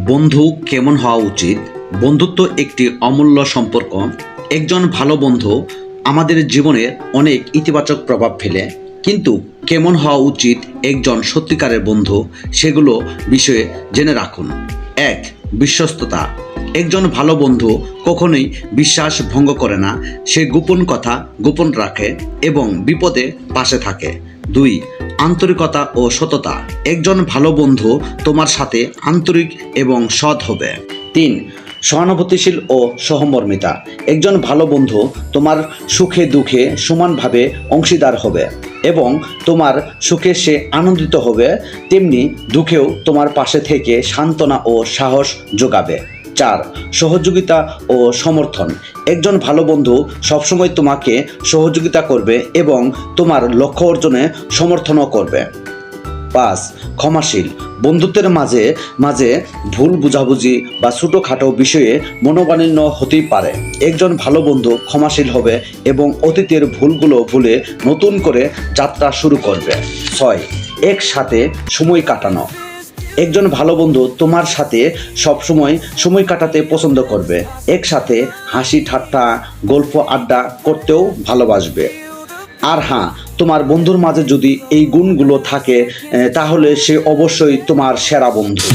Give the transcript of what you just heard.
বন্ধু কেমন হওয়া উচিত? বন্ধুত্ব একটি অমূল্য সম্পর্ক। একজন ভালো বন্ধু আমাদের জীবনে অনেক ইতিবাচক প্রভাব ফেলে, কিন্তু কেমন হওয়া উচিত একজন সত্যিকারের বন্ধু, সেগুলো বিষয়ে জেনে রাখুন। 1. বিশ্বস্ততা। একজন ভালো বন্ধু কখনোই বিশ্বাস ভঙ্গ করে না। সে গোপন কথা গোপন রাখে এবং বিপদে পাশে থাকে। 2. আন্তরিকতা ও সততা। একজন ভালো বন্ধু তোমার সাথে আন্তরিক এবং সৎ হবে। 3. সহানুভূতিশীল ও সহমর্মিতা। একজন ভালো বন্ধু তোমার সুখে দুঃখে সমানভাবে অংশীদার হবে এবং তোমার সুখে সে আনন্দিত হবে, তেমনি দুঃখেও তোমার পাশে থেকে সান্ত্বনা ও সাহস যোগাবে। 4. সহযোগিতা ও সমর্থন। একজন ভালো বন্ধু সবসময় তোমাকে সহযোগিতা করবে এবং তোমার লক্ষ্য অর্জনে সমর্থনও করবে। 5. ক্ষমাশীল। বন্ধুত্বের মাঝে মাঝে ভুল বুঝাবুঝি বা ছোটোখাটো বিষয়ে মনোমালিন্য হতেই পারে। একজন ভালো বন্ধু ক্ষমাশীল হবে এবং অতীতের ভুলগুলো ভুলে নতুন করে যাত্রা শুরু করবে। 6. একসাথে সময় কাটানো। একজন ভালো বন্ধু তোমার সাথে সবসময় সময় কাটাতে পছন্দ করবে। একসাথে হাসি ঠাট্টা গল্প আড্ডা করতেও ভালোবাসবে। আর হ্যাঁ, তোমার বন্ধুর মাঝে যদি এই গুণগুলো থাকে, তাহলে সে অবশ্যই তোমার সেরা বন্ধু।